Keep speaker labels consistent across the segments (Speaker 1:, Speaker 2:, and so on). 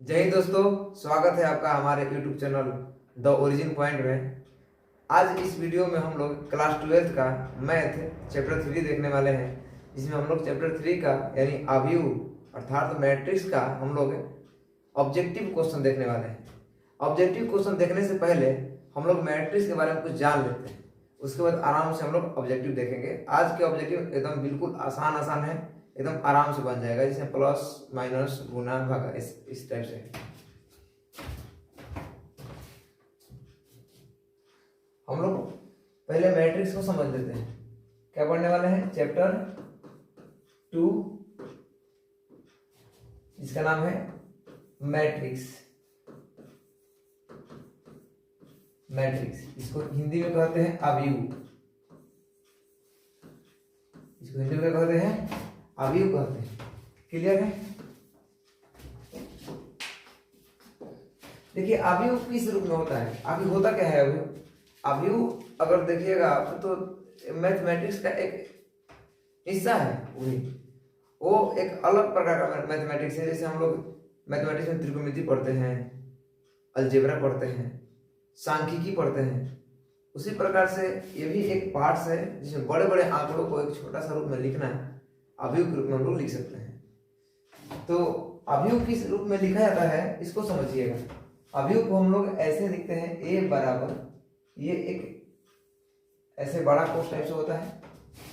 Speaker 1: जय हिंद दोस्तों, स्वागत है आपका हमारे YouTube channel the origin point में। आज इस वीडियो में हम लोग क्लास 12th का मैथ चैप्टर 3 देखने वाले हैं, जिसमें हम लोग चैप्टर 3 का यानी अवयव अर्थात मैट्रिक्स का हम लोग ऑब्जेक्टिव क्वेश्चन देखने वाले हैं। ऑब्जेक्टिव क्वेश्चन देखने से पहले हम लोग मैट्रिक्स के बारे में कुछ जान लेते हैं, उसके बाद आराम से हम लोग ऑब्जेक्टिव देखेंगे। आज के ऑब्जेक्टिव एकदम बिल्कुल आसान है, एकदम आराम से बन जाएगा, जिसमें प्लस माइनस गुना भागा इस टाइप से। हम लोग पहले मैट्रिक्स को समझ लेते हैं। क्या पढ़ने वाले हैं? चैप्टर 2 जिसका नाम है मैट्रिक्स। मैट्रिक्स इसको हिंदी में कहते हैं अवयव। इसको हिंदी में कहते हैं अवयव कहते हैं। क्लियर है? देखिए अवयव किस रूप में होता है, अवयव होता क्या है? अवयव अगर देखिएगा आप तो मैथमेटिक्स का एक हिस्सा है। वो एक अलग प्रकार का मैथमेटिक्स है। जैसे हम लोग मैथमेटिक्स में त्रिकोणमिति पढ़ते हैं, अलजेब्रा पढ़ते हैं, सांख्यिकी पढ़ते हैं, उसी प्रकार से ये भी एक पार्ट्स है जिसमें बड़े बड़े आंकड़ों को एक छोटा सा रूप में लिखना है, अवयव के रूप में हम लोग लिख सकते हैं। तो अवयव किस रूप में लिखा जाता है इसको समझिएगा। अवयव को हम लोग ऐसे लिखते हैं, ए बराबर, ये एक ऐसे बड़ा कोस टाइप से होता है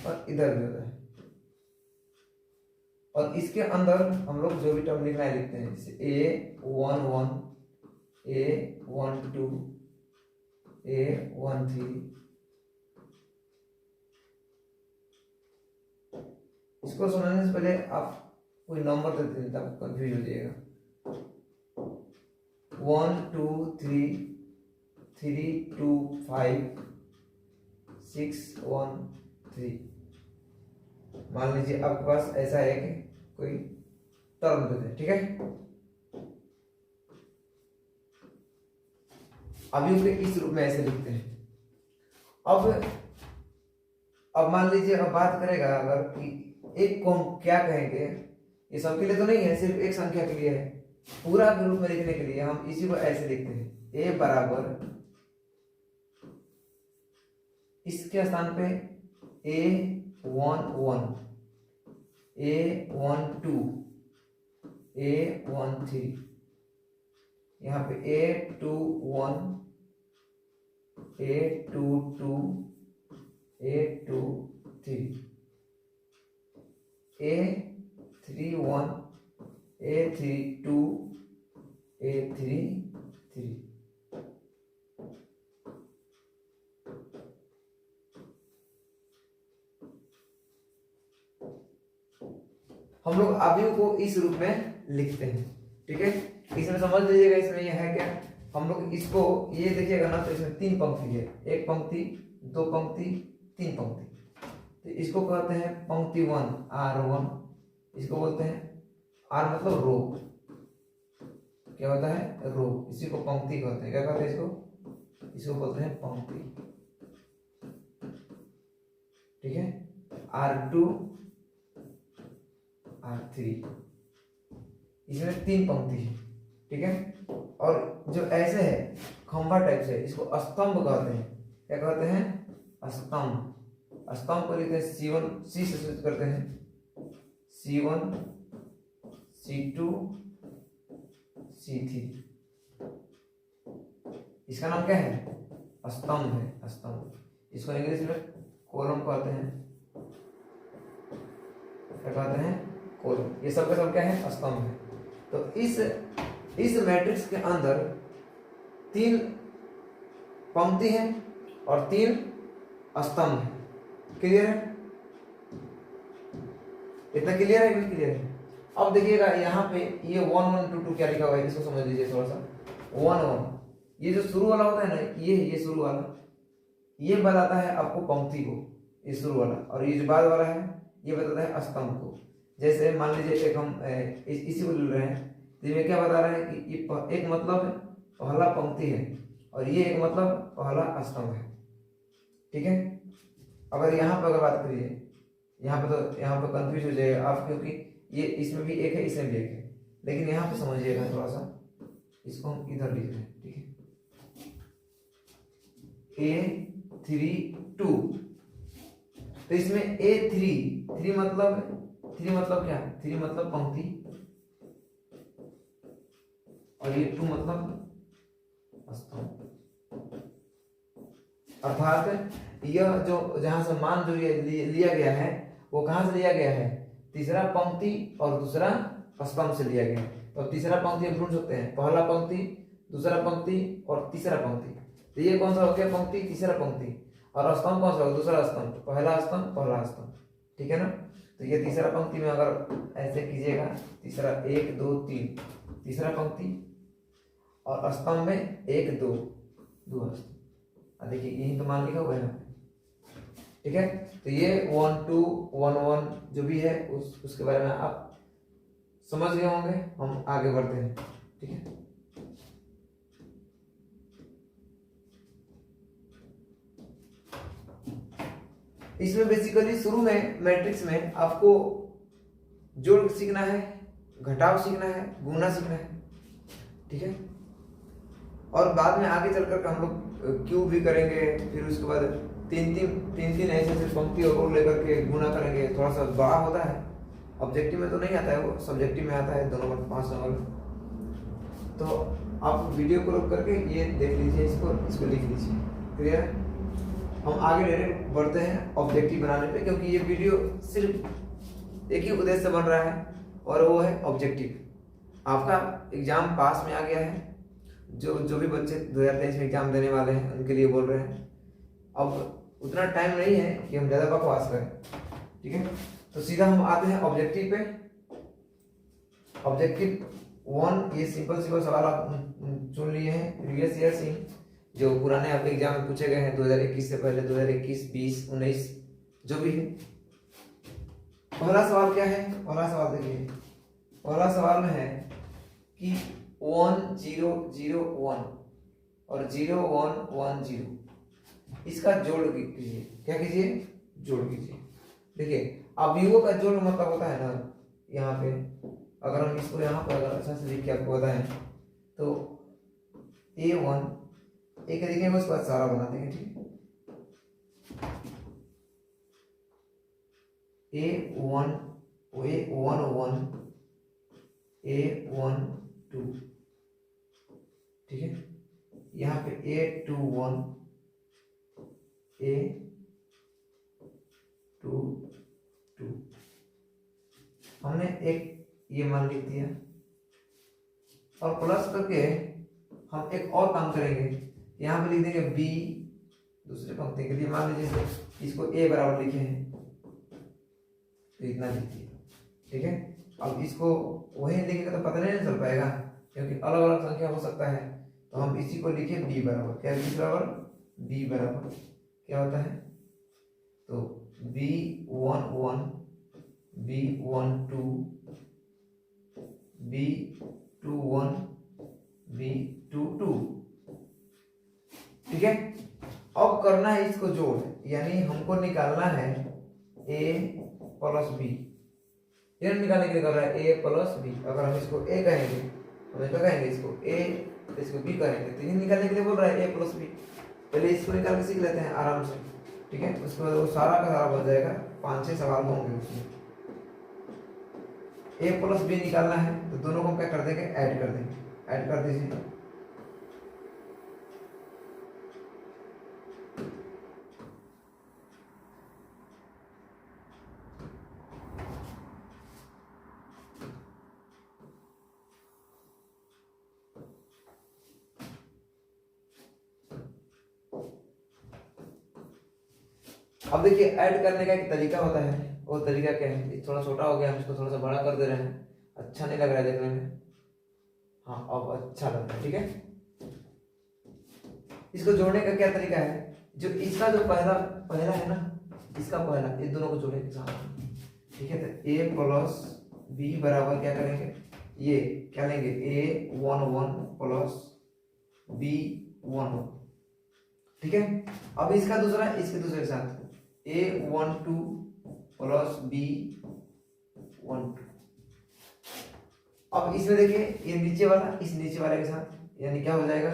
Speaker 1: और इधर भी होता है, और इसके अंदर हम लोग जो भी टर्म लिखना है लिखते हैं, जैसे A11, A12, A13। इसको समझने से पहले आप कोई नंबर देते हैं तब कंफ्यूज हो जाएगा। 1 2 3 3 2 5 6 1 3। मान लीजिए आपके पास ऐसा है कि कोई टर्म देते हैं, ठीक है। अवयव के इस रूप में ऐसे लिखते हैं। अब मान लीजिए अब बात करेगा अगर कि एक को हम क्या कहेंगे, ये सबके लिए तो नहीं है, सिर्फ एक संख्या के लिए है। पूरा के रूप में लिखने के लिए हम इसी को ऐसे लिखते हैं, ए बराबर, इसके स्थान पे A11, A12, A13, यहाँ पे A21, A22, A23, A31, A32, A33। हम लोग अवयव को इस रूप में लिखते हैं, ठीक है। इसमें समझ लीजिएगा, इसमें यह है क्या, हम लोग इसको ये देखिएगा ना, तो इसमें 3 पंक्ति है, एक पंक्ति, 2 पंक्ति, 3 पंक्ति। तो इसको कहते हैं पंक्ति 1, R1। इसको बोलते हैं R मतलब रो, क्या होता है? रो। इसी को पंक्ति कहते हैं। क्या कहते हैं इसको? इसको बोलते हैं पंक्ति, ठीक है। R2, R3, इसमें 3 पंक्ति है, ठीक है। और जो ऐसे है खंभा टाइप से, इसको स्तंभ कहते हैं। क्या कहते हैं? स्तंभ। स्तंभ को लिखते हैं C1, C से शुरू करते हैं, C1, C2, C3। इसका नाम क्या है? स्तंभ है, स्तंभ। इसको इंग्लिश में कॉलम कहते हैं। क्या कहते हैं? कॉलम। ये सब का सब क्या है? स्तंभ है। तो इस मैट्रिक्स के अंदर 3 पंक्ति है और 3 स्तंभ है। क्लियर है? इतना क्लियर है कि क्लियर है? अब देखिएगा यहाँ पे ये 1 1 2 2 क्या लिखा हुआ है, इसको समझ लीजिए थोड़ा सा। 1 1, ये जो शुरू वाला होता है ना, ये शुरू वाला, ये बताता है आपको पंक्ति को, ये शुरू वाला। और ये जो बाद वाला है ये बताता है स्तंभ को। जैसे मान लीजिए एक हम इसी को ले रहे हैं, तो ये क्या बता रहा है कि ये एक मतलब है पहला पंक्ति है, और ये एक मतलब पहला स्तंभ है, ठीक है। अगर यहाँ पर अगर बात करिए, यहाँ पे कंफ्यूज हो जाएगा आप, क्योंकि ये इसमें भी एक है, इसमें भी एक है। लेकिन यहाँ पे समझिएगा थोड़ा सा, इसको हम इधर लिख रहे हैं, ठीक है। A3 2, तो इसमें A3 3 मतलब क्या, 3 मतलब पंक्ति, और ये 2 मतलब स्तंभ। अर्थात यह जो जहां से मान जो लिया गया है वो कहां से लिया गया है, तीसरा पंक्ति और दूसरा स्तंभ से लिया गया है। तो तीसरा पंक्ति हम ढूंढ सकते हैं, पहला पंक्ति, दूसरा पंक्ति और तीसरा पंक्ति। तो ये कौन सा हो गया, पंक्ति, तीसरा पंक्ति, और स्तंभ कौन सा होगा, दूसरा स्तंभ, पहला स्तंभ, पहला स्तंभ, ठीक है ना। तो ये तीसरा पंक्ति में अगर ऐसे कीजिएगा, तीसरा 1 2 3, तीसरा पंक्ति, और स्तंभ में 1 2 2 स्तंभ। देखिए यही तो मान लिखा हुआ है ना, ठीक है। तो ये 1 2 1 1 जो भी है उसके बारे में आप समझ गए होंगे। हम आगे बढ़ते हैं, ठीक है। इसमें बेसिकली शुरू में मैट्रिक्स में आपको जोड़ सीखना है, घटाव सीखना है, गुणा सीखना है, ठीक है। और बाद में आगे चलकर हम लोग क्यूब भी करेंगे, फिर उसके बाद तीन ऐसे पंक्ति और रो लेकर के गुणा करेंगे। थोड़ा सा बड़ा होता है, ऑब्जेक्टिव में तो नहीं आता है, वो सब्जेक्टिव में आता है, दोनों में 5 नंबर। तो आप वीडियो को रोक करके ये देख लीजिए, इसको लिख लीजिए, क्लियर है। हम आगे डायरेक्ट बढ़ते हैं ऑब्जेक्टिव बनाने पे, क्योंकि ये वीडियो सिर्फ एक ही उद्देश्य से बन रहा है और वो है ऑब्जेक्टिव। आपका एग्जाम पास में आ गया है, जो भी बच्चे 2023 में एग्जाम देने वाले हैं उनके लिए बोल रहे हैं। अब उतना टाइम नहीं है कि हम ज़्यादा बकवास करें, ठीक है। तो सीधा हम आते हैं ऑब्जेक्टिव पे। ऑब्जेक्टिव 1, ये सिंपल सवाल आप चुन लिए हैं, प्रीवियस ईयर से जो पुराने आपके एग्जाम में पूछे गए हैं 2021 से पहले, 2021 20 19 जो भी है। पहला सवाल क्या है, पहला सवाल देखिए, पहला सवाल में है कि 1 0 0 1 और 0 1 1 0, इसका जोड़ कीजिए। क्या कीजिए, जोड़ कीजिए। देखिए अवयवों का जोड़ मतलब होता है ना, यहाँ पे अगर हम इसको यहाँ पर अगर अच्छा से लिख के आपको बताएं तो A1 एक लिखेंगे, उसके बाद सारा बना देंगे, ठीक है। A1 A1 1 A1 2, ठीक है। यहाँ पे A2 1 A2 2, हमने एक ये मान लिख दिया, और प्लस करके हम एक और काम करेंगे, यहाँ पे लिख देंगे B दूसरे पंक्ति के लिए। मान लीजिए इसको A बराबर लिखे हैं, तो इतना लिख दिया, ठीक है। अब इसको वही लिखेंगे तो पता नहीं चल पाएगा, क्योंकि अलग अलग संख्या हो सकता है। तो हम इसी को लिखे B बराबर, क्या B बराबर, B बराबर क्या होता है, तो B1 1 B1 2 B2 1 B2 2, ठीक है। अब करना है इसको जोड़, यानी हमको निकालना है A प्लस B। ये निकालने के लिए कर रहा है A प्लस B। अगर हम इसको A कहेंगे, हम क्या कहेंगे, इसको A, इसको B कहेंगे, तो ये निकालने के लिए बोल रहा है A प्लस B। पहले इसको निकाल के सीख लेते हैं आराम से, ठीक है। उसके बाद वो सारा का सारा बन जाएगा, 5-6 सवाल होंगे उसमें। A प्लस B निकालना है, तो दोनों को क्या कर देंगे, ऐड कर देंगे, ऐड कर दीजिए। अब देखिए ऐड करने का एक तरीका होता है, वो तरीका क्या है, थोड़ा छोटा हो गया, हम इसको थोड़ा सा बड़ा कर दे रहे हैं, अच्छा नहीं लग रहा है देखने में, हाँ अब अच्छा लग रहा है, ठीक है। इसको जोड़ने का क्या तरीका है, जो इसका जो पहला है ना, इसका पहला, ये दोनों को जोड़ेंगे साथ, ठीक है। तो A प्लस B बराबर क्या करेंगे, ये क्या लेंगे, A1 1 प्लस B1 1, ठीक है। अब इसका दूसरा इसके दूसरे के साथ A1 2 प्लस B1 2। अब इसमें देखिए ये नीचे वाला इस नीचे वाले के साथ, यानी क्या हो जाएगा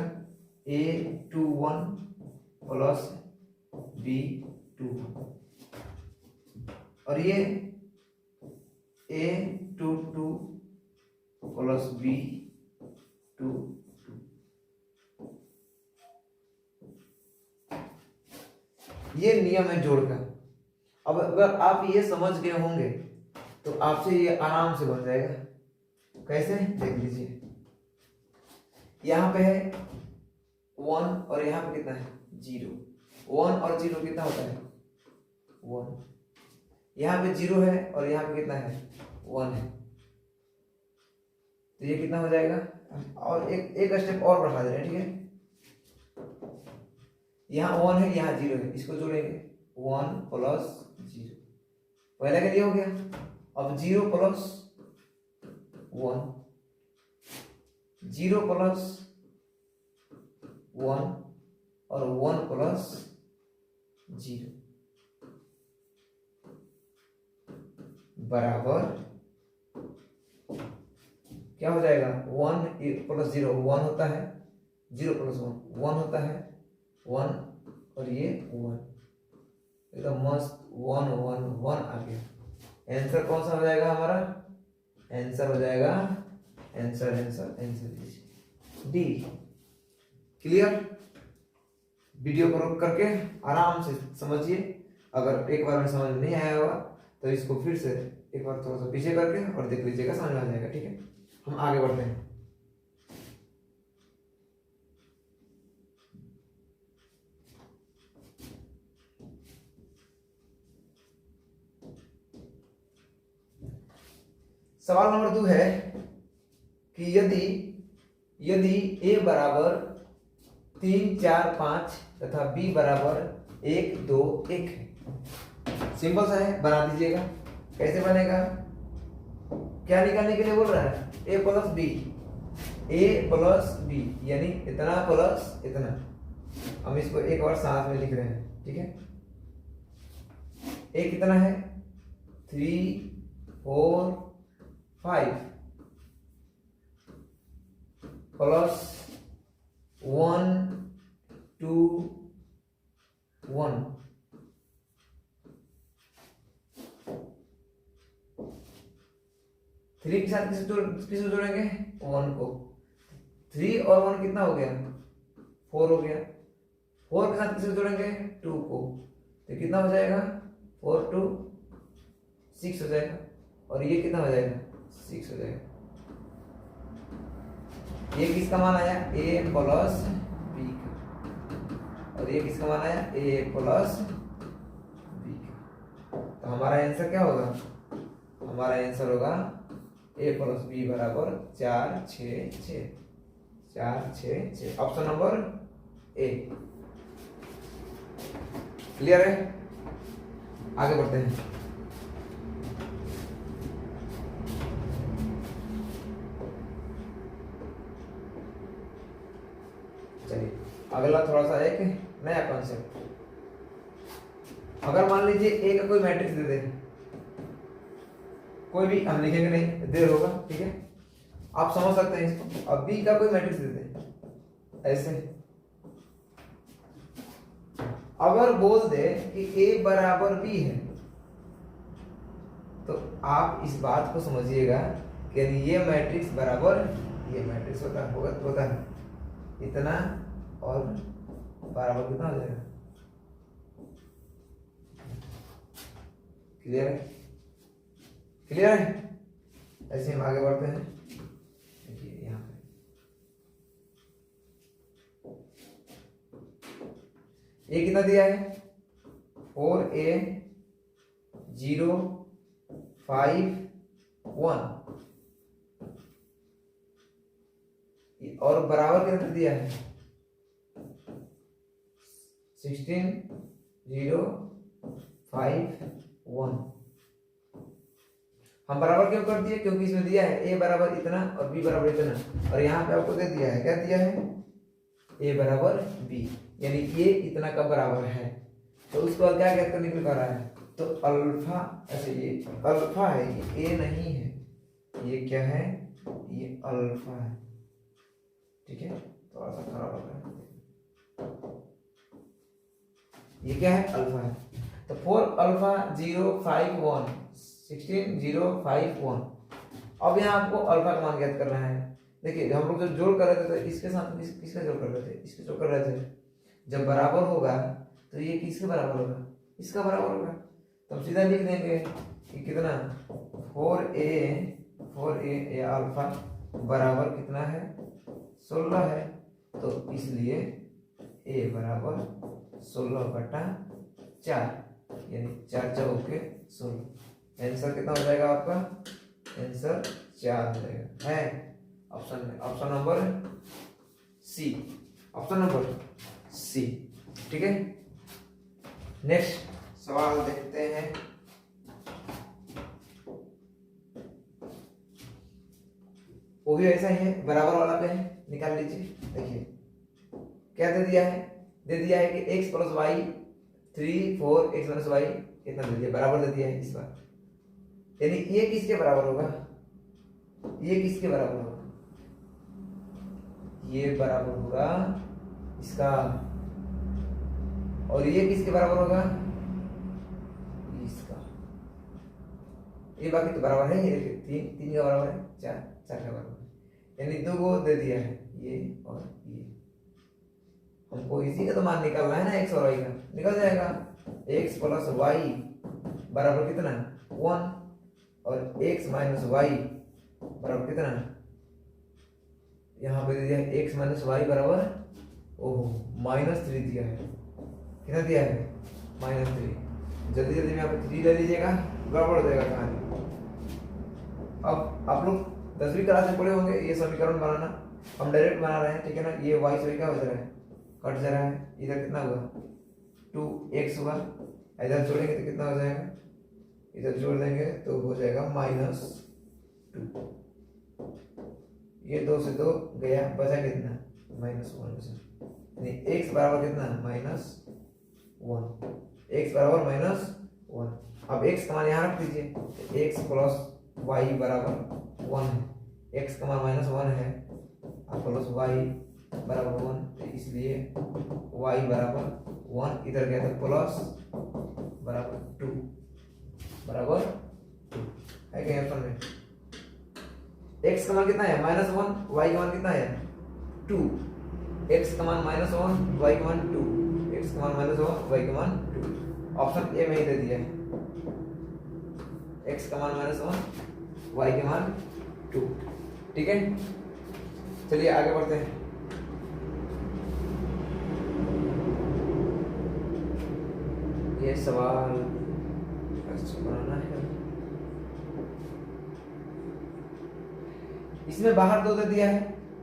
Speaker 1: A21 प्लस B21, और ये A22 प्लस B22। ये नियम है जोड़ का। अब अगर आप ये समझ गए होंगे तो आपसे ये आराम से बन जाएगा। कैसे, देख लीजिए, यहाँ पे है 1 और यहाँ पे कितना है 0। 1 और 0 कितना होता है 1। यहाँ पे 0 है और यहाँ पे कितना है 1 है, तो ये कितना हो जाएगा। और एक स्टेप और बढ़ा दे रहे हैं, ठीक है। यहाँ 1 है, यहाँ 0 है, इसको जोड़ेंगे 1 प्लस 0, पहले के लिए हो गया। अब 0 प्लस 1, 0 प्लस 1 और 1 प्लस 0 बराबर क्या हो जाएगा 1 प्लस 0 1 होता है, 0 प्लस 1 1 होता है, 1 और ये 1, एकदम मस्त 1 1 1 आ गया। आंसर कौन सा हो जाएगा हमारा, आंसर हो जाएगा answer answer answer D. Clear. Video को रोक करके आराम से समझिए। अगर एक बार में समझ में नहीं आया होगा तो इसको फिर से एक बार थोड़ा सा पीछे करके और देख लीजिएगा, समझ में आ जाएगा। ठीक है, हम आगे बढ़ते हैं। सवाल नंबर 2 है कि यदि a बराबर 3 4 5 तथा b बराबर 1 2 1 है। सिंपल सा है, बना दीजिएगा। कैसे बनेगा, क्या निकालने के लिए बोल रहा है, a प्लस b यानी इतना प्लस इतना। हम इसको एक बार साथ में लिख रहे हैं, ठीक है। a कितना है 3 4 5 प्लस 1 2 1 3 के साथ किसे जोड़ेंगे 1 को। 3 और 1 कितना हो गया 4 हो गया। 4 के साथ किसे जोड़ेंगे 2 को, तो कितना हो जाएगा 4 2 6 हो जाएगा। और ये कितना हो जाएगा 6 हो जाएगा। ये किसका मान आया a प्लस b का, और ये किसका मान आया a प्लस b का। तो हमारा आंसर क्या होगा, हमारा आंसर होगा a प्लस b बराबर 4 6 6 4 6 6। Option number A. क्लियर है, आगे बढ़ते हैं। चलिए अगला थोड़ा सा एक नया कॉन्सेप्ट। अगर मान लीजिए ए का कोई मैट्रिक्स दे दे, कोई भी, हम लिखेंगे नहीं, देर होगा, ठीक है, आप समझ सकते हैं इसको। अब बी का कोई मैट्रिक्स दे दे ऐसे, अगर बोल दे कि ए बराबर बी है, तो आप इस बात को समझिएगा कि ये मैट्रिक्स बराबर ये मैट्रिक्स होता है इतना और बराबर कितना हो जाएगा। क्लियर है, क्लियर है। ऐसे हम आगे बढ़ते हैं। देखिए यहाँ पे ए कितना दिया है 4a 0 5 1 और बराबर कितना दिया है 16 0 5 1। हम बराबर क्यों कर दिए, क्योंकि इसमें दिया है a बराबर इतना और b बराबर इतना, और यहाँ पे आपको दे दिया है, क्या दिया है a बराबर b, यानी ये इतना का बराबर है। तो उसको क्या कहते निकल कर रहा है, तो अल्फा, ऐसे ये अल्फा है, ये a नहीं है, ये क्या है ये अल्फा है, ठीक है, थोड़ा सा खराब हो गया, ये क्या है, अल्फा है। तो 4 अल्फा 051 16 051। अब यहाँ आपको अल्फा का मान ज्ञात करना है। देखिए हम लोग जब जोड़ कर रहे थे तो इसके साथ किसका जोड़ कर रहे थे, इसके जोड़ कर रहे थे। जब बराबर होगा तो ये किसके बराबर होगा, इसका बराबर होगा। तो हम सीधा लिख देंगे कि कितना 4a या अल्फा बराबर कितना है 16 है। तो इसलिए a बराबर 16/4 यानी 4 चौके 16। आंसर कितना हो जाएगा आपका, आंसर 4 हो जाएगा, है ऑप्शन में, option number C, option number C, ठीक है। नेक्स्ट सवाल देखते हैं। वो भी ऐसा ही है, बराबर वाला पे है, निकाल लीजिए। देखिए क्या दे दिया है, दे दिया है कि x + y 3 4 x - y कितना दे दिया, बराबर दे दिया है इस बार। यानी ये किसके बराबर होगा, ये किसके बराबर होगा, ये बराबर होगा इसका, और ये किसके बराबर होगा, इसका। ये बाकी तो बराबर है, ये देखिए 3 का बराबर है, 4 का बराबर है, यानी 2 को दे दिया है ये और ये। हमको इसी का तो मान निकालना है ना, x और y का, निकल जाएगा। x + y बराबर कितना 1 और x - y बराबर कितना, यहाँ पे दे दिया है x - y बराबर, ओहो -3 दिया है, कितना दिया है -3। जल्दी जल्दी में यहाँ पे 3 ले लीजिएगा, गड़बड़ हो जाएगा कहानी। अब आप लोग 10वीं क्लास में पढ़े होंगे ये समीकरण बनाना, हम डायरेक्ट बना रहे हैं, ठीक है ना। ये y से क्या हो जा रहा है, कट जा रहा है, इधर कितना हुआ 2x हुआ, इधर जोड़ेंगे तो कितना हो जाएगा, इधर जोड़ देंगे तो हो जाएगा -2। ये 2 से 2 गया, बचा कितना -1 बचा, यानी x बराबर कितना -1, x बराबर -1। अब x का मान यहाँ रख दीजिए, x + y बराबर 1 है, x का मान -1 है प्लस y बराबर 1, तो इसलिए y बराबर 1 इधर गया तो प्लस बराबर 2 बराबर 2 है क्या ऑप्शन में। x का मान कितना है -1, y का मान कितना है 2, x का मान -1 y का मान 2, x का मान -1 y का मान 2, ऑप्शन ए में ही दे दिया है, x का मान -1 y का मान 2, ठीक है। चलिए आगे बढ़ते हैं। ये सवाल अच्छा बनाना है, इसमें बाहर 2 दे दिया है,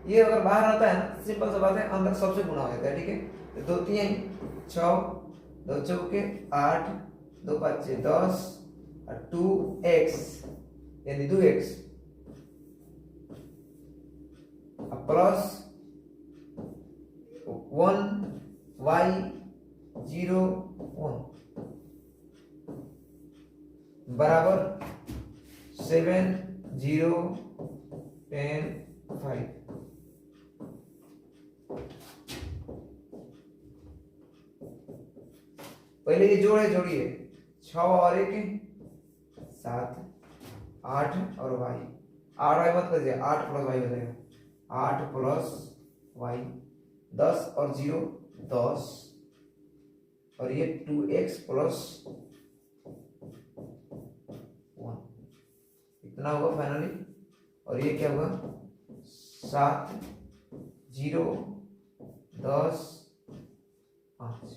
Speaker 1: ये अगर बाहर आता है ना सिंपल सा बात है, अंदर सबसे गुणा हो जाता है, ठीक है। तो 2 3 6 2 चौके 8 2 5 10 और 2x यानी 2x प्लस 1 y 0 1 बराबर 7 0 10 5। पहले ये जोड़िए 6 और 1 7 8 और y, 8y मत कर दिया, 8 + y हो जाएगा, 8 + y 10 और 0 10 और ये 2x + 1 इतना होगा फाइनली। और ये क्या हुआ 7 0 10 5।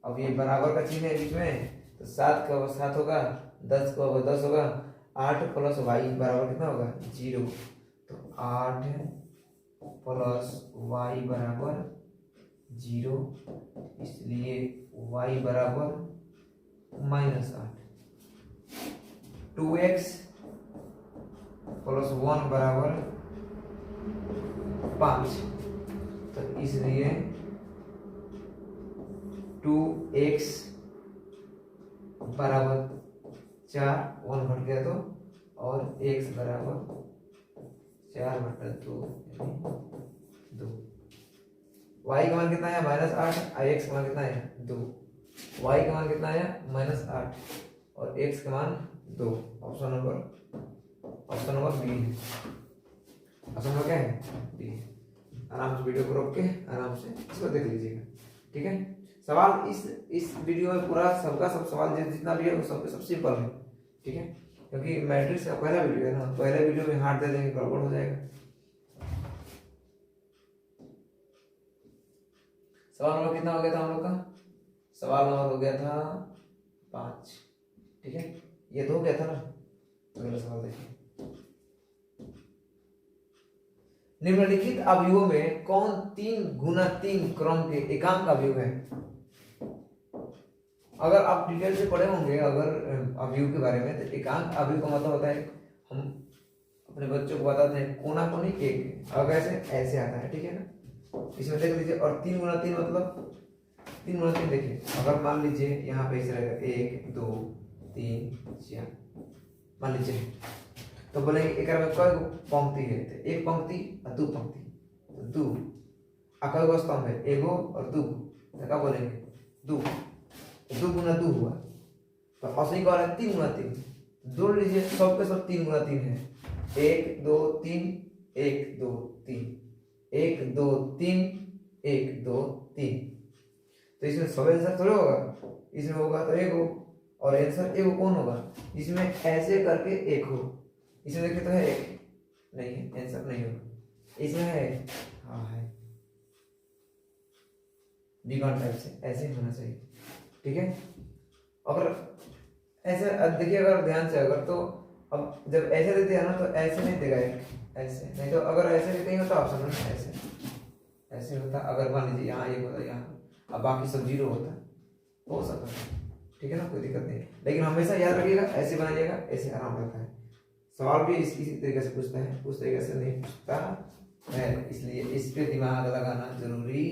Speaker 1: अब ये बराबर का चिन्ह है बीच में, तो 7 का 7 होगा, 10 का 10 होगा, 8 + y बराबर कितना होगा 0, तो 8 + y बराबर 0, इसलिए y बराबर -8। 2x + 1 बराबर 5, तो इसलिए 2x बराबर 4, 1 घट गया तो और x बराबर 4/2 यानी 2। y का मान कितना है -8 और x का मान कितना है 2। y का मान कितना है -8 और x का मान 2। ऑप्शन नंबर बी है। ऑप्शन नंबर क्या है बी। आराम से वीडियो को रोक के आराम से इसको देख लीजिएगा, ठीक है। सवाल इस वीडियो में पूरा सबका सब सवाल जितना भी है वो सब सिंपल है, ठीक है, क्योंकि मैट्रिक्स का पहला वीडियो है ना। पहले वीडियो में हार्ड दे देंगे गड़बड़ हो जाएगा। सवाल नंबर कितना हो गया था हम लोग का? सवाल नंबर हो गया था 5, ठीक है। ये तो हो गया था ना। अगला सवाल देखिए, निम्नलिखित अवयवों में कौन 3 गुना 3 क्रम के एकांक अवयव है? अगर आप डिटेल से पढ़े होंगे अगर अवयव के बारे में, तो एकांक अवयव का मतलब होता है, हम अपने बच्चों को बताते हैं कोना कोनी एक, अगर ऐसे आता है, ठीक है ना। इसमें देख लीजिए, और 3 गुना 3 मतलब 3 गुना 3 देखिए, अगर मान लीजिए यहाँ पे ऐसे रहेगा 1 2 3 4, मान लीजिए, तो बोलेंगे एक में कई पंक्ति है, तो एक पंक्ति और 2 पंक्ति, तो 2 कई गो स्तंभ है, एगो और 2, तो क्या बोलेंगे 2 गुना 2 हुआ। तो असली कह रहा है 3 गुना 3, जोड़ लीजिए, सबके सब 3 गुना 3 है, 1 2 3 1 2 3 1 2 3 1 2 3। तो इसमें सब आंसर थोड़े होगा, इसमें होगा तो एक हो, और आंसर एक कौन होगा इसमें ऐसे करके एक हो। इसमें देखिए तो है एक, नहीं है, आंसर नहीं होगा। इसमें है, हाँ है, डिगॉन टाइप से ऐसे होना चाहिए, ठीक है। अगर ऐसे देखिए, अगर ध्यान से, अगर तो अब जब ऐसे देते हैं ना तो ऐसे नहीं देगा एक, ऐसे नहीं, तो अगर ऐसे देते हैं तो ऑप्शन में ऐसे होता। अगर मान लीजिए यहाँ एक होता, यहाँ, अब बाकी सब 0 होता, हो सकता है, ठीक है ना, कोई दिक्कत नहीं। लेकिन हमेशा याद रखिएगा ऐसे बनाइएगा, ऐसे आराम रहता है। सवाल भी इसी तरीके से पूछता है, उस तरीके से नहीं पूछता है, इसलिए इस पे दिमाग लगाना जरूरी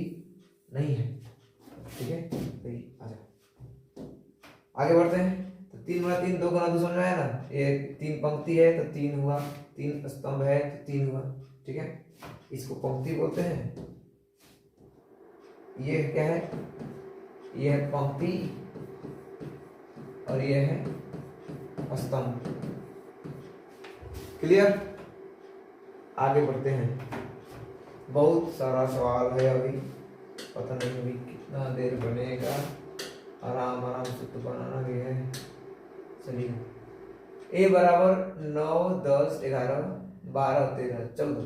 Speaker 1: नहीं है, ठीक है। तो आगे बढ़ते हैं। तो 3 गुना 3 2 गुना 2 समझ में आया ना। ये 3 पंक्ति है तो 3 हुआ, 3 स्तंभ है तो 3 हुआ, ठीक है। इसको पंक्ति बोलते हैं। ये क्या है, ये है पंक्ति और ये है स्तंभ। क्लियर? आगे बढ़ते हैं। बहुत सारा सवाल है अभी, पता नहीं अभी कितना देर बनेगा, आराम से तो बनाना भी है। चलिए, a बराबर 9 10 11 12 13 14,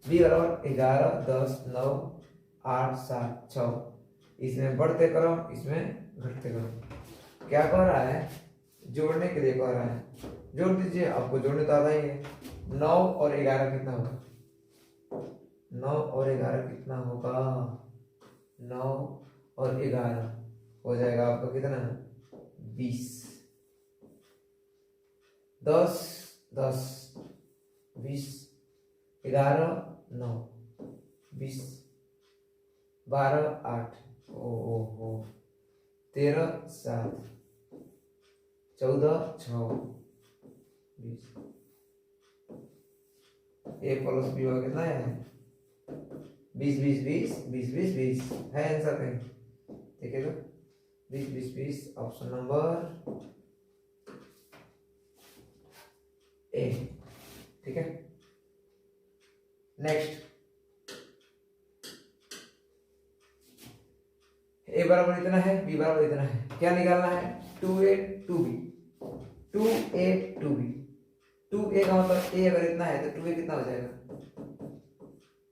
Speaker 1: b बराबर 11 10 9 8 7 6। इसमें बढ़ते क्रम, इसमें घटते क्रम। क्या कह रहा है? जोड़ने के लिए कह रहा है, जोड़ दीजिए, आपको जोड़ने तो आता ही है। 9 और 11 कितना होगा? 9 और 11 कितना होगा? 9 और 11 हो जाएगा आपका कितना? 20। 10 10 20 11 9 20 12 8 ओ 13 7 14 6 20। ए प्लस बी होगा कितना है? 20 20 20 20 20 20 है आंसर कहीं? देखिए तो 20 20 20 ऑप्शन नंबर ए, ठीक है। नेक्स्ट, ए बराबर इतना है, बी बराबर इतना है, क्या निकालना है? 2a 2b 2a 2b। 2a का मतलब a अगर इतना है तो 2a कितना हो जाएगा?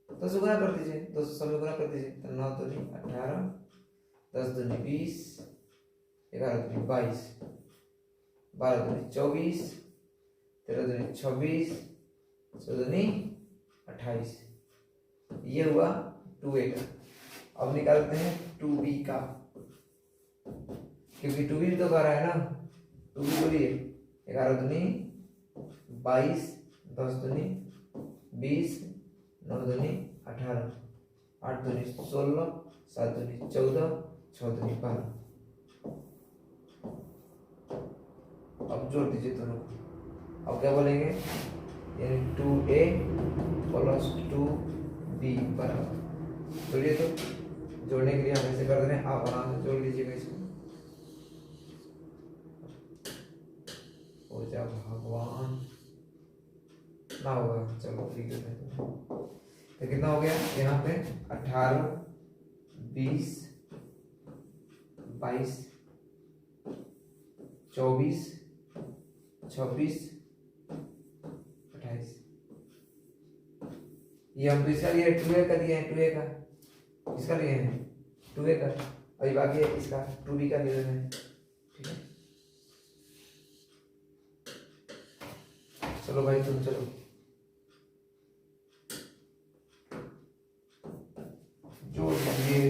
Speaker 1: तो से गुना कर दीजिए, 2 से सब गुना कर दीजिए, तो 9 दूनी 18 10 दूनी 20 11 दूनी 22 12 दूनी 24 13 दूनी 26 14 दूनी 28। ये हुआ 2a का। अब निकालते हैं 2b का, क्योंकि 2b तो कर रहा है ना। 2b बोलिए, 11 दूनी 22 10 दूनी 20 9 दूनी 18 8 दूनी 16 7 दूनी 14 6 दूनी 12। अब जोड़ दीजिए दोनों को। अब क्या बोलेंगे, यानी 2a प्लस 2b बराबर, जोड़िए तो, जोड़ने के लिए हम ऐसे कर दे रहे हैं, आप आराम से जोड़ लीजिएगा इसको। हो जा भगवान, ना होगा, चलो ठीक है। तो कितना हो गया यहाँ पे, 18 20 22 24 26 28। ये हम इसका लिए 2a का दिए हैं, 2a का इसका लिए हैं 2a का, अभी बाकी है इसका 2b का लिए हैं, ठीक है। चलो भाई तुम चलो, जोड़ दीजिए,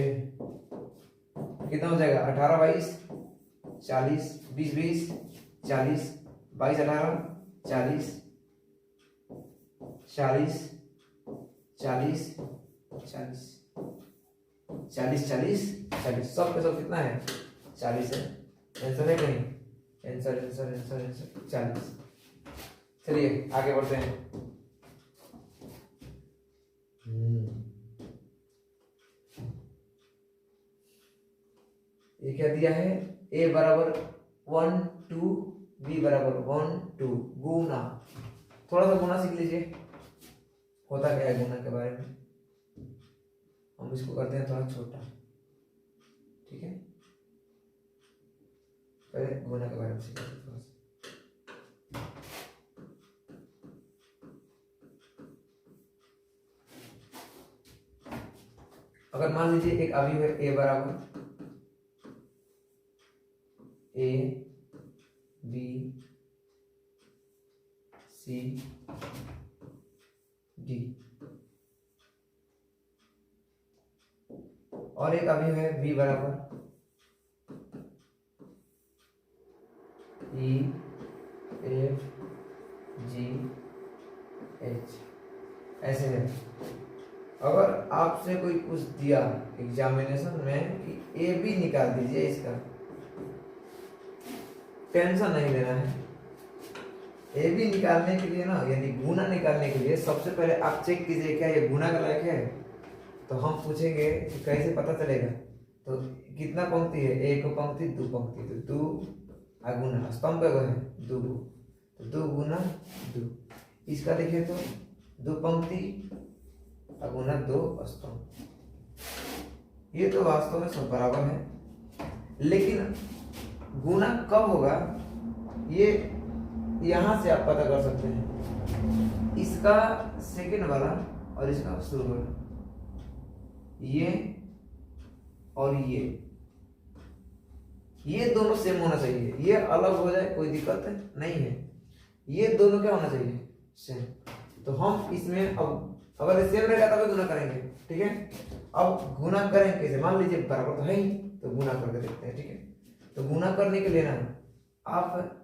Speaker 1: कितना हो जाएगा, 18 22 40 20 20 40 22 18 40 40 40 40 40 40 40, सब पे सब कितना है, 40 है। आंसर है कहीं, आंसर आंसर आंसर आंसर 40। चलिए आगे बढ़ते हैं। ये क्या दिया है, a बराबर 1 2 b बराबर 1 2, गुना, थोड़ा सा गुना सीख लीजिए, होता क्या है गुना के बारे में, हम इसको करते हैं थोड़ा छोटा, ठीक है। पहले गुना के बारे में सीखते हैं थोड़ा सा। अगर मान लीजिए एक अवयव है a बराबर a b c d, और एक अवयव है b बराबर e f g h, ऐसे है। अगर आपसे कोई पूछ दिया एग्जामिनेशन में कि ए बी निकाल दीजिए, इसका टेंशन नहीं लेना है। ए बी निकालने के लिए ना, यानी गुना निकालने के लिए सबसे पहले आप चेक कीजिए क्या ये गुना का लायक है। तो हम पूछेंगे कि कैसे पता चलेगा, तो कितना पंक्ति है, एक पंक्ति दो पंक्ति, तो दो गुना स्तंभ है दो, तो दो गुना दो, इसका देखिए तो दो पंक्ति गुना दो स्तंभ, ये तो वास्तव में सब बराबर है। लेकिन गुना कब होगा ये यहां से आप पता कर सकते हैं, इसका सेकंड वाला और इसका शुरू वाला, ये और ये दोनों सेम होना चाहिए, ये अलग हो जाए कोई दिक्कत नहीं है, ये दोनों क्या होना चाहिए, सेम। तो हम इसमें अब अगर सेम रहेगा तभी गुना करेंगे, ठीक है। अब गुना करेंगे कैसे, मान लीजिए बराबर तो है ही, तो गुना करके देखते हैं, ठीक है। तो गुना करने के लिए ना आप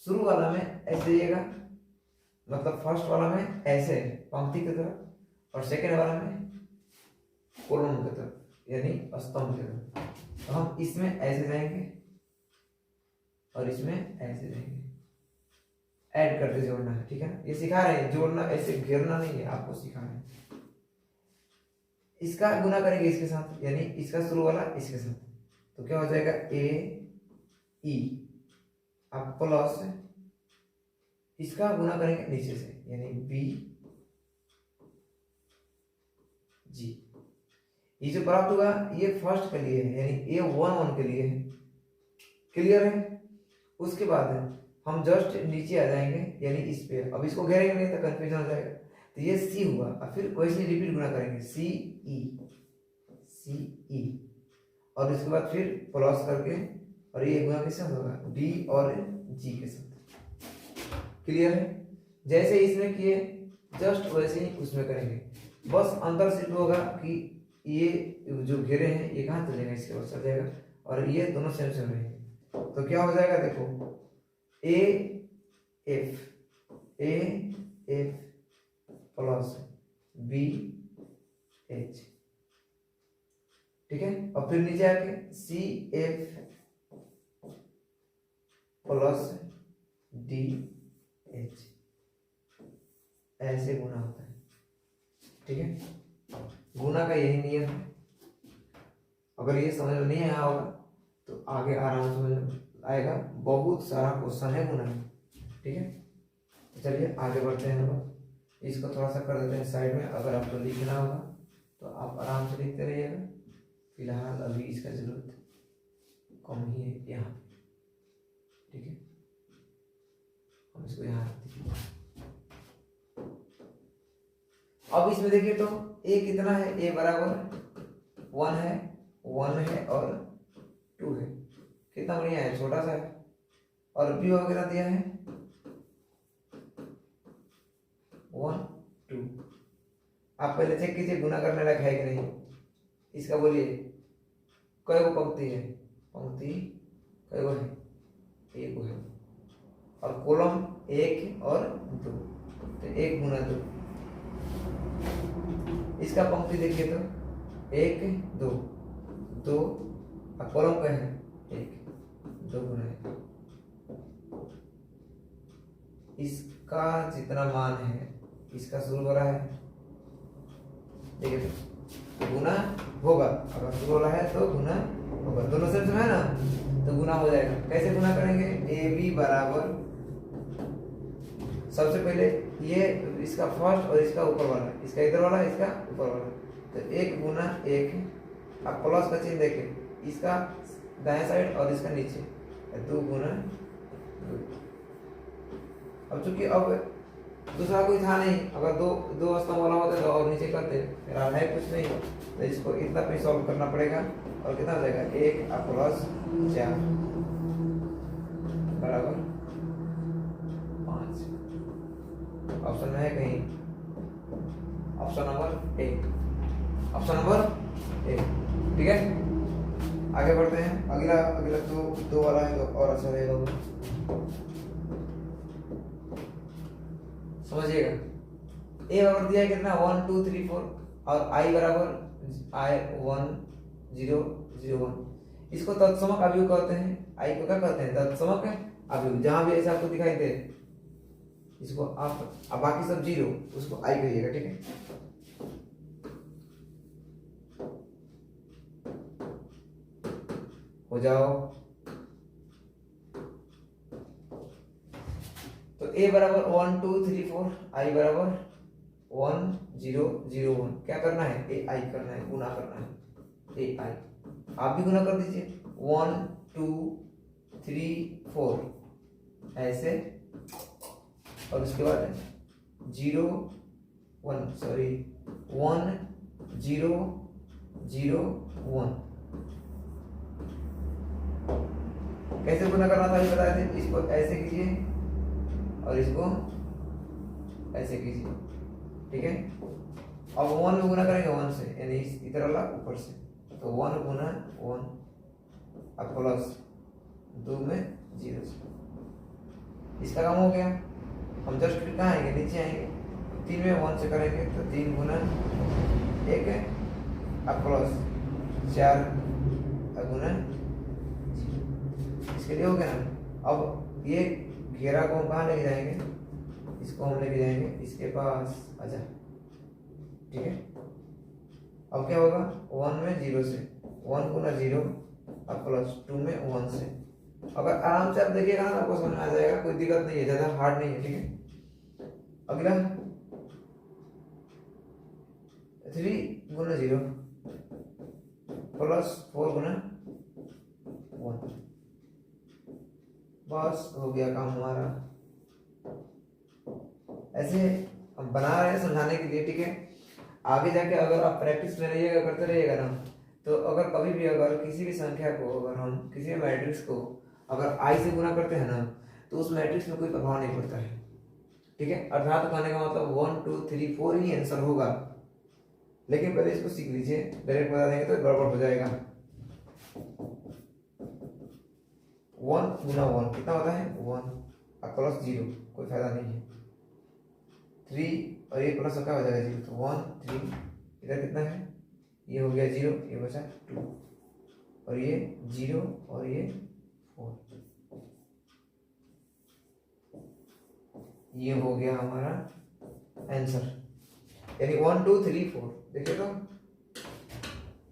Speaker 1: शुरू वाला में ऐसे जाइएगा, मतलब फर्स्ट वाला में ऐसे पंक्ति की तरफ, और सेकेंड वाला में कॉलम की तरफ, यानी स्तंभ की तरफ। तो हम इसमें ऐसे जाएंगे और इसमें ऐसे जाएंगे, ऐड करते जोड़ना है, ठीक है ना। ये सिखा रहे हैं, जोड़ना ऐसे घेरना नहीं है, आपको सिखा रहे हैं। इसका गुना करेंगे इसके साथ, यानी इसका शुरू वाला इसके साथ, तो क्या हो जाएगा ए ई, अब प्लस इसका गुना करेंगे नीचे से, यानी बी जी। ये जो प्राप्त होगा ये फर्स्ट के लिए है, यानी ए 1 1 के लिए है, क्लियर है। उसके बाद हम जस्ट नीचे आ जाएंगे, यानी इस पे, अब इसको घेरेंगे नहीं तो कंफ्यूजन हो जाएगा, तो ये सी हुआ, और फिर वैसे रिपीट गुना करेंगे सी ई, और इसके बाद फिर प्लस करके, और ये गुना किससे होगा, बी और जी के साथ, क्लियर है। जैसे इसमें किए जस्ट वैसे ही उसमें करेंगे, बस अंतर सिर्फ होगा कि ये जो घेरे हैं ये कहाँ चलेगा, इसके बाद चल जाएगा, और ये दोनों सेम सेम रहेंगे। तो क्या हो जाएगा, देखो A F plus B H, ठीक है। और फिर नीचे आके C F plus D H, ऐसे गुना होता है। ठीक है, गुना का यही नियम है। अगर ये समझ में नहीं आया होगा तो आगे आराम से समझ में आएगा। बहुत सारा क्वेश्चन है गुना में। ठीक है, चलिए आगे बढ़ते हैं हम लोग। इसको थोड़ा सा कर देते हैं साइड में। अगर आपको लिखना होगा तो आप आराम से लिखते रहिएगा। फिलहाल अभी इसका जरूरत कम ही है यहाँ। ठीक है, हम इसको यहाँ रख दीजिए। अब इसमें देखिए तो ए कितना है, ए बराबर 1 है, 1 है और 2 है। कितना बढ़िया है, छोटा सा है। और बी वगैरह दिया है 1 2। आप पहले चेक कीजिए गुना करने लायक है कि नहीं। इसका बोलिए कई गो पंक्ति है, पंक्ति कई गो है, एक गो है। और कॉलम 1 और 2, तो 1 गुना 2। इसका पंक्ति देखिए तो 1 2 2 और कॉलम का है 1 2 गुना 1। इसका जितना मान है इसका शुरू हो रहा है, देखिए तो गुना होगा। अगर शुरू हो रहा है तो गुना होगा। दोनों सेम है ना, तो गुना हो जाएगा। कैसे गुना करेंगे, ए बी बराबर, सबसे पहले ये इसका फर्स्ट और इसका ऊपर वाला, इसका इधर वाला, इसका ऊपर वाला, तो 1 गुना 1। अब प्लस का चिन्ह देखें, इसका दाएं साइड और इसका नीचे, 2 गुना 2। अब चूंकि अब दूसरा कोई था नहीं, अगर दो स्तंभ वाला होता तो और नीचे करते, फिलहाल है कुछ नहीं, तो इसको इतना पे सॉल्व करना पड़ेगा। और कितना हो जाएगा, 1 प्लस 4 बराबर 5। ऑप्शन में है कहीं, ऑप्शन नंबर 1, ऑप्शन नंबर 1। ठीक है, आगे बढ़ते हैं। अगला दो वाला है तो और अच्छा रहेगा, समझिएगा। ए बराबर दिया है कितना, 1 2 3 4 और आई बराबर आई 1 0 0 1। इसको तत्समक अवयव कहते हैं। आई को क्या कहते हैं, तत्समक अवयव। जहां भी ऐसा आपको दिखाई दे इसको आप, अब बाकी सब 0 उसको आई कहिएगा। ठीक है, हो जाओ। तो a बराबर 1 2 3 4, आई बराबर 1 0 0 1। क्या करना है, ए आई करना है, गुना करना है। ए आई आप भी गुना कर दीजिए, 1 2 3 4 ऐसे, और उसके बाद 0 1 सॉरी 1 0 0 1। कैसे गुना करना था अभी बताए थे। इसको ऐसे कीजिए और इसको ऐसे कीजिए। ठीक है, अब 1 में गुना करेंगे 1 से, यानी इधर वाला ऊपर से, तो 1 गुना 1 अब प्लस 2 में 0 से। इसका काम हो गया। हम जस्ट फिर कहाँ आएंगे, नीचे आएंगे, 3 में 1 से करेंगे तो 3 गुना 1 है अब प्लस 4 गुना 0। इसके लिए हो गया ना। अब ये घेरा को हम कहाँ लेके जाएंगे, इसको हम लेके जाएंगे इसके पास, आजा। ठीक है, अब क्या होगा, 1 में 0 से, 1 गुना 0 अब प्लस 2 में 1 से। अगर आराम से आप देखिएगा ना आपको समझ में आ जाएगा, कोई दिक्कत नहीं है, ज्यादा हार्ड नहीं है। ठीक है, अगला 3 गुना 0 प्लस 4 गुना 1। बस हो गया काम हमारा। ऐसे हम बना रहे हैं समझाने के लिए। ठीक है, आगे जाके अगर आप प्रैक्टिस में रहिएगा, करते रहिएगा ना, तो अगर कभी भी अगर किसी भी संख्या को, अगर हम किसी भी मैट्रिक्स को अगर आई से गुना करते हैं ना, तो उस मैट्रिक्स में कोई प्रभाव नहीं पड़ता है। ठीक है, अर्थात कहने का मतलब 1 2 3 4 ही आंसर होगा। लेकिन पहले इसको सीख लीजिए, डायरेक्ट बता देंगे तो गड़बड़ हो जाएगा। 1 गुना 1 कितना होता है, 1 और प्लस 0, कोई फायदा नहीं है। 3 और ये प्लस क्या हो जाएगा 0, तो 1 3, इधर कितना है, ये हो गया 0, ये बचा 2 और ये 0 और ये 4। ये हो गया हमारा आंसर, यानी 1 2 3 4। देखिए तो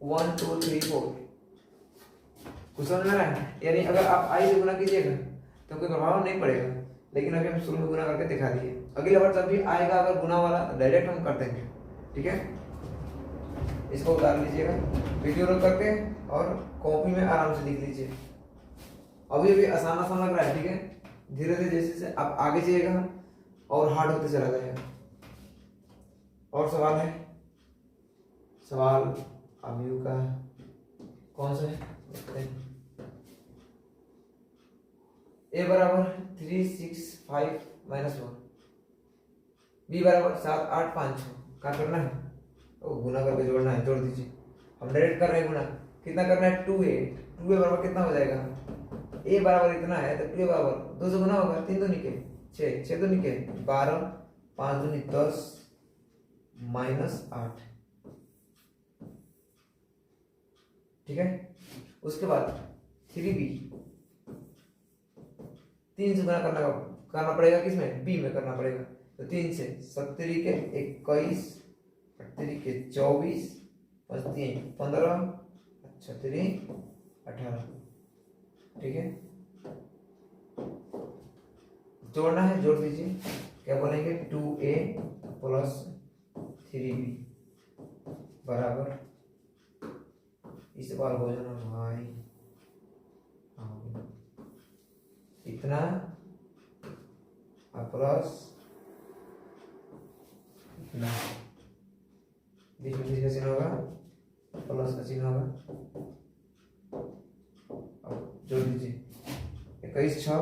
Speaker 1: 1 2 3 4 कुछ समझ में आ रहा है? यानी अगर आप आई से गुना कीजिएगा तो कोई प्रभाव नहीं पड़ेगा, लेकिन अभी हम शुरू में गुना करके दिखा दिए। अगली बार जब भी आएगा अगर गुना वाला डायरेक्ट हम कर देंगे, ठीक है। इसको उतार लीजिएगा वीडियो रोक करके और कॉपी में आराम से लिख लीजिए। अभी अभी आसान आसान लग रहा है, ठीक है। धीरे धीरे जैसे जैसे आप आगे जाइएगा और हार्ड होते चला जाएगा। और सवाल है? सवाल अभी का कौन सा है? देखते हैं। ए बराबर 3 6 5 -1, बी बराबर 7 8 5 6। क्या करना है? तो गुना करके जोड़ना है, जोड़ दीजिए। हम डायरेक्ट कर रहे हैं गुना, कितना करना है? 2a। 2a बराबर कितना हो जाएगा? a बराबर इतना है तो 2a बराबर 2 से गुना होगा, 3 2 निके 6 6 2 निके 12 5 2 10 -8, ठीक है। उसके बाद 3b 3 से गुना करना पड़ेगा, किसमें? b में करना पड़ेगा। तो 3 से 7 के 21 8 के 24 5 3 15 6 3 18, ठीक है। जोड़ना है, जोड़ दीजिए। क्या बोलेंगे? 2a + 3b बराबर, इस बार हो जाना भाई इतना प्लस इतना, बीच में किसका चिन्ह होगा? प्लस का चिन्ह होगा। अब जोड़ दीजिए। 21 6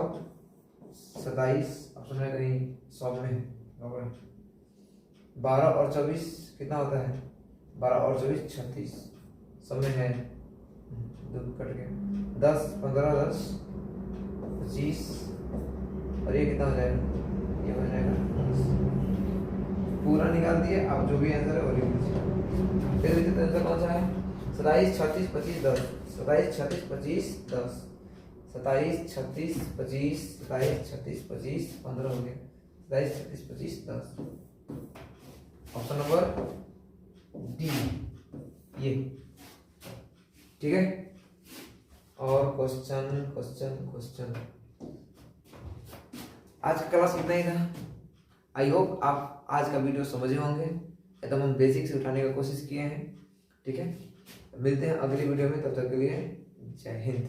Speaker 1: 27 ऑप्शन में कहीं 100 में है, 12 और 24 कितना होता है? 12 और 24 36, सब में है, दूध कट गया। 10 15 10 25 और ये कितना हो जाएगा? ये हो जाएगा 10। पूरा निकाल दिए। आप जो भी आंसर है वो लिख लीजिए। फिर विद्युत आंसर कौन सा है? 27 36 25 10, 27 36 25 10, 27 36 25 27 36 25 15 हो गया, 27 36 25 10। ऑप्शन नंबर डी ये, ठीक है। और क्वेश्चन आज का क्लास इतना ही था। आई होप आप आज का वीडियो समझे होंगे। एकदम हम बेसिक से उठाने का कोशिश किए हैं, ठीक है। मिलते हैं अगली वीडियो में, तब तक के लिए जय हिंद।